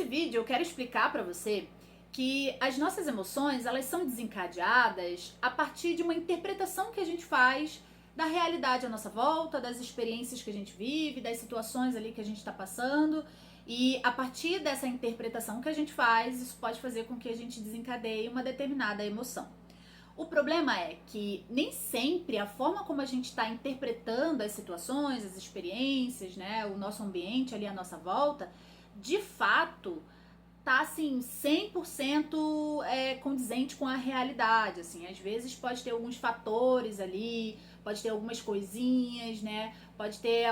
vídeo eu quero explicar para você que as nossas emoções, elas são desencadeadas a partir de uma interpretação que a gente faz da realidade à nossa volta, das experiências que a gente vive, das situações ali que a gente está passando. E a partir dessa interpretação que a gente faz, isso pode fazer com que a gente desencadeie uma determinada emoção. O problema é que nem sempre a forma como a gente está interpretando as situações, as experiências, né, o nosso ambiente ali à nossa volta, de fato tá assim 100% condizente com a realidade, assim. Às vezes pode ter alguns fatores ali, pode ter algumas coisinhas, né? Pode ter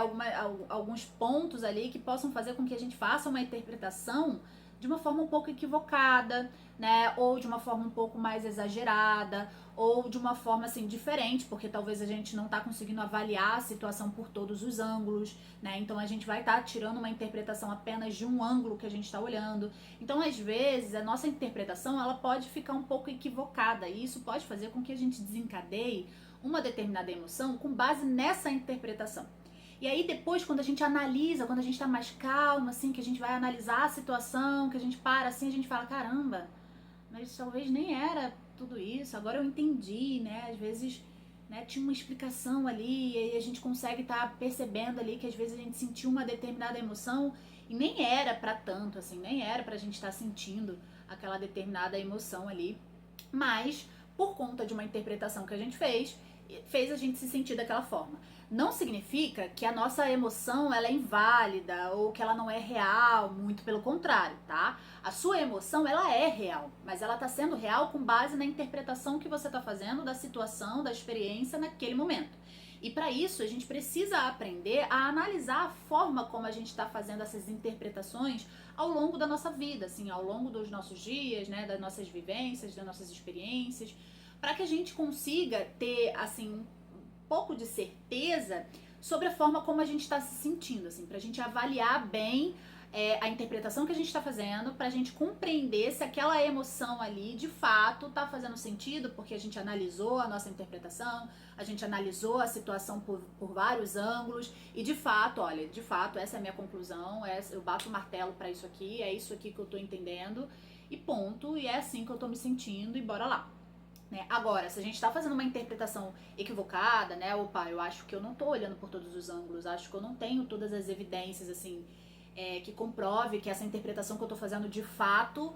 alguns pontos ali que possam fazer com que a gente faça uma interpretação de uma forma um pouco equivocada, né? Ou de uma forma um pouco mais exagerada, ou de uma forma assim diferente, porque talvez a gente não tá conseguindo avaliar a situação por todos os ângulos, né? Então a gente vai estar tirando uma interpretação apenas de um ângulo que a gente está olhando. Então, às vezes, a nossa interpretação ela pode ficar um pouco equivocada e isso pode fazer com que a gente desencadeie uma determinada emoção com base nessa interpretação. E aí depois, quando a gente analisa, quando a gente tá mais calmo, assim, que a gente vai analisar a situação, que a gente para assim, a gente fala, caramba, mas talvez nem era tudo isso, agora eu entendi, né? Às vezes, né, tinha uma explicação ali e aí a gente consegue estar percebendo ali que às vezes a gente sentiu uma determinada emoção e nem era pra tanto, assim, nem era pra gente estar sentindo aquela determinada emoção ali, mas por conta de uma interpretação que a gente fez a gente se sentir daquela forma. Não significa que a nossa emoção ela é inválida ou que ela não é real, muito pelo contrário, tá? A sua emoção ela é real, mas ela tá sendo real com base na interpretação que você tá fazendo da situação, da experiência naquele momento. E para isso a gente precisa aprender a analisar a forma como a gente está fazendo essas interpretações ao longo da nossa vida, assim, ao longo dos nossos dias, né, das nossas vivências, das nossas experiências, para que a gente consiga ter, assim, um pouco de certeza sobre a forma como a gente está se sentindo, assim, pra gente avaliar bem a interpretação que a gente está fazendo, pra gente compreender se aquela emoção ali de fato tá fazendo sentido, porque a gente analisou a nossa interpretação, a gente analisou a situação por vários ângulos, e de fato, olha, de fato, essa é a minha conclusão, eu bato o martelo pra isso aqui, é isso aqui que eu tô entendendo, e ponto, e é assim que eu tô me sentindo, e bora lá. Né? Agora, se a gente está fazendo uma interpretação equivocada, né? Opa, eu acho que eu não estou olhando por todos os ângulos, acho que eu não tenho todas as evidências, assim, que comprove que essa interpretação que eu estou fazendo de fato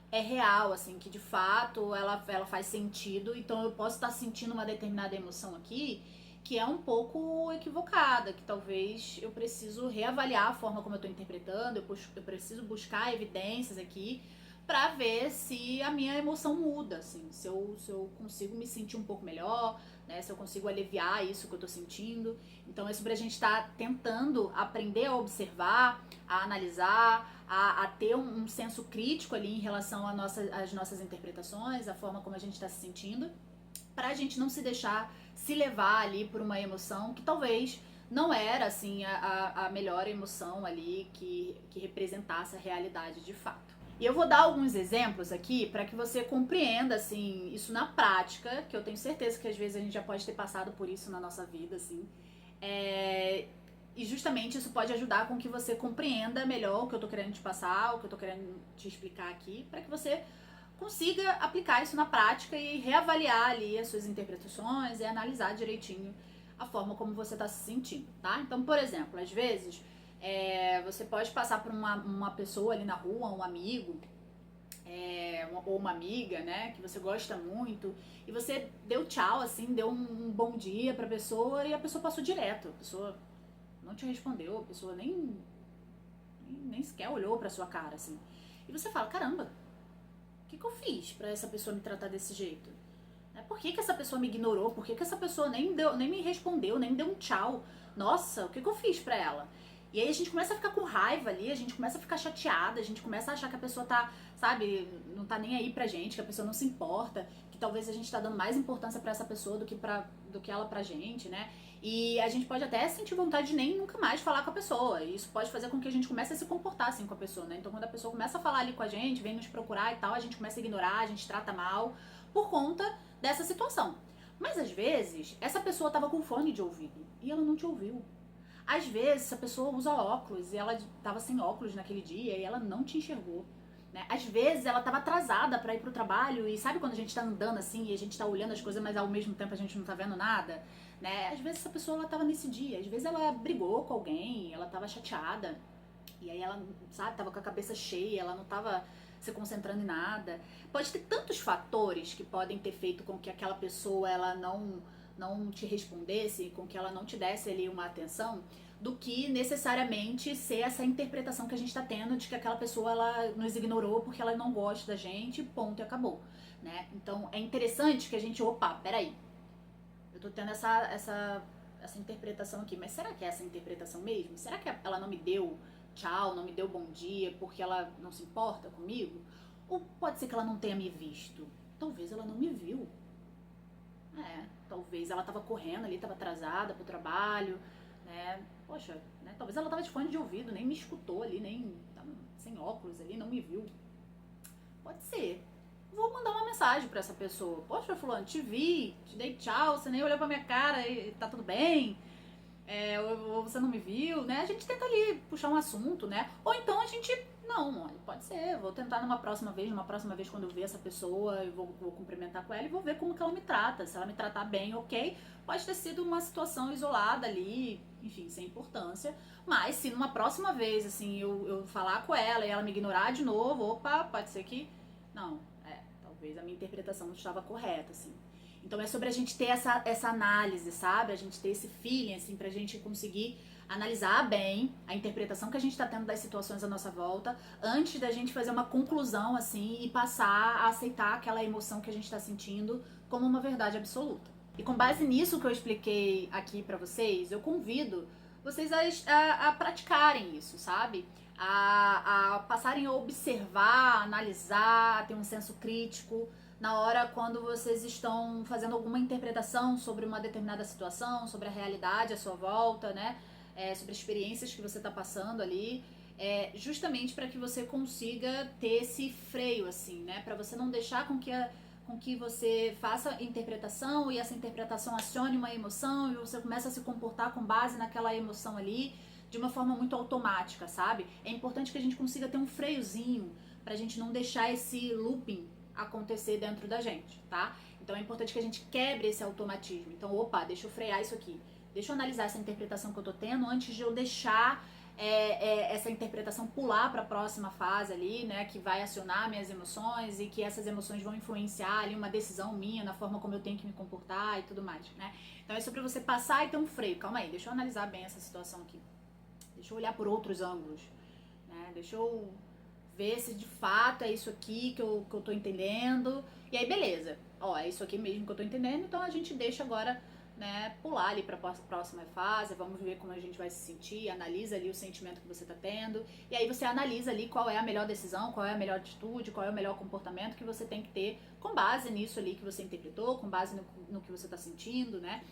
é real, assim, que de fato ela faz sentido, então eu posso estar sentindo uma determinada emoção aqui que é um pouco equivocada, que talvez eu preciso reavaliar a forma como eu estou interpretando, eu preciso buscar evidências aqui pra ver se a minha emoção muda, assim, se eu consigo me sentir um pouco melhor, né, se eu consigo aliviar isso que eu tô sentindo. Então é sobre a gente estar tentando aprender a observar, a analisar, a ter um senso crítico ali em relação às nossas interpretações, a forma como a gente está se sentindo, pra gente não se deixar se levar ali por uma emoção que talvez não era, assim, a melhor emoção ali que representasse a realidade de fato. E eu vou dar alguns exemplos aqui para que você compreenda, assim, isso na prática, que eu tenho certeza que às vezes a gente já pode ter passado por isso na nossa vida, assim. E justamente isso pode ajudar com que você compreenda melhor o que eu tô querendo te passar, o que eu tô querendo te explicar aqui, para que você consiga aplicar isso na prática e reavaliar ali as suas interpretações e analisar direitinho a forma como você está se sentindo, tá? Então, por exemplo, às vezes você pode passar por uma pessoa ali na rua, um amigo, ou uma amiga, né, que você gosta muito, e você deu tchau, assim, deu um bom dia pra pessoa e a pessoa passou direto, a pessoa não te respondeu, a pessoa nem sequer olhou pra sua cara, assim. E você fala, caramba, o que eu fiz pra essa pessoa me tratar desse jeito? Por que essa pessoa me ignorou? Por que essa pessoa nem me respondeu, nem me deu um tchau? Nossa, o que eu fiz pra ela? E aí a gente começa a ficar com raiva ali, a gente começa a ficar chateada, a gente começa a achar que a pessoa tá, sabe, não tá nem aí pra gente, que a pessoa não se importa, que talvez a gente tá dando mais importância pra essa pessoa do que ela pra gente, né? E a gente pode até sentir vontade de nem nunca mais falar com a pessoa. E isso pode fazer com que a gente comece a se comportar assim com a pessoa, né? Então quando a pessoa começa a falar ali com a gente, vem nos procurar e tal, a gente começa a ignorar, a gente trata mal por conta dessa situação. Mas às vezes, essa pessoa tava com fone de ouvido e ela não te ouviu. Às vezes, a pessoa usa óculos e ela estava sem óculos naquele dia e ela não te enxergou. Né? Às vezes, ela estava atrasada para ir pro trabalho e sabe quando a gente tá andando assim e a gente tá olhando as coisas, mas ao mesmo tempo a gente não tá vendo nada? Né? Às vezes, essa pessoa ela tava nesse dia, às vezes ela brigou com alguém, ela tava chateada e aí ela, sabe, tava com a cabeça cheia, ela não tava se concentrando em nada. Pode ter tantos fatores que podem ter feito com que aquela pessoa ela não te respondesse, com que ela não te desse ali uma atenção, do que necessariamente ser essa interpretação que a gente está tendo de que aquela pessoa ela nos ignorou porque ela não gosta da gente, ponto e acabou, né? Então é interessante que a gente, opa, peraí, eu tô tendo essa interpretação aqui, mas será que é essa interpretação mesmo? Será que ela não me deu tchau, não me deu bom dia porque ela não se importa comigo? Ou pode ser que ela não tenha me visto? Talvez ela não me viu. Talvez ela tava correndo ali, tava atrasada pro trabalho, né? Poxa, né? Talvez ela tava de fone de ouvido, nem me escutou ali, nem tava sem óculos ali, não me viu. Pode ser. Vou mandar uma mensagem pra essa pessoa. Poxa, fulano, te vi, te dei tchau, você nem olhou pra minha cara e tá tudo bem? Ou você não me viu, né? A gente tenta ali puxar um assunto, né? Ou então a gente, não, olha, pode ser, vou tentar numa próxima vez quando eu ver essa pessoa, eu vou cumprimentar com ela e vou ver como que ela me trata. Se ela me tratar bem, ok. Pode ter sido uma situação isolada ali, enfim, sem importância. Mas se numa próxima vez, assim, eu falar com ela e ela me ignorar de novo, opa, pode ser que, não, talvez a minha interpretação não estava correta, assim. Então é sobre a gente ter essa análise, sabe? A gente ter esse feeling, assim, pra gente conseguir analisar bem a interpretação que a gente tá tendo das situações à nossa volta, antes da gente fazer uma conclusão, assim, e passar a aceitar aquela emoção que a gente tá sentindo como uma verdade absoluta. E com base nisso que eu expliquei aqui pra vocês, eu convido vocês a praticarem isso, sabe? A passarem a observar, analisar, ter um senso crítico na hora quando vocês estão fazendo alguma interpretação sobre uma determinada situação, sobre a realidade à sua volta, né? Sobre experiências que você está passando ali, justamente para que você consiga ter esse freio, assim, né? Para você não deixar com que você faça interpretação e essa interpretação acione uma emoção e você começa a se comportar com base naquela emoção ali de uma forma muito automática, sabe? É importante que a gente consiga ter um freiozinho pra gente não deixar esse looping acontecer dentro da gente, tá? Então é importante que a gente quebre esse automatismo. Então, opa, deixa eu frear isso aqui. Deixa eu analisar essa interpretação que eu tô tendo antes de eu deixar essa interpretação pular para a próxima fase ali, né, que vai acionar minhas emoções e que essas emoções vão influenciar ali uma decisão minha na forma como eu tenho que me comportar e tudo mais, né? Então é sobre você passar e ter um freio. Calma aí, deixa eu analisar bem essa situação aqui. Deixa eu olhar por outros ângulos, né? Deixa eu ver se de fato é isso aqui que eu tô entendendo. E aí, beleza. Ó, é isso aqui mesmo que eu tô entendendo, então a gente deixa agora, né, pular ali para a próxima fase, vamos ver como a gente vai se sentir, analisa ali o sentimento que você tá tendo, e aí você analisa ali qual é a melhor decisão, qual é a melhor atitude, qual é o melhor comportamento que você tem que ter com base nisso ali que você interpretou, com base no que você tá sentindo, né?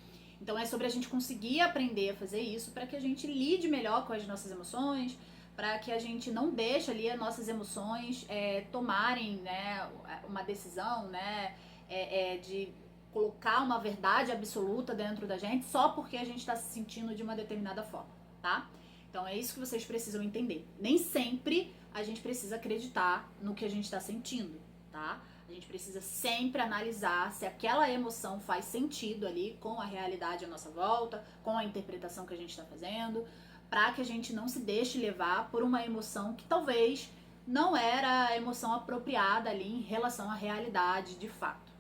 Então é sobre a gente conseguir aprender a fazer isso para que a gente lide melhor com as nossas emoções, para que a gente não deixe ali as nossas emoções tomarem, né, uma decisão, né, de colocar uma verdade absoluta dentro da gente só porque a gente está se sentindo de uma determinada forma, tá? Então é isso que vocês precisam entender. Nem sempre a gente precisa acreditar no que a gente está sentindo, tá? A gente precisa sempre analisar se aquela emoção faz sentido ali com a realidade à nossa volta, com a interpretação que a gente está fazendo, para que a gente não se deixe levar por uma emoção que talvez não era a emoção apropriada ali em relação à realidade de fato.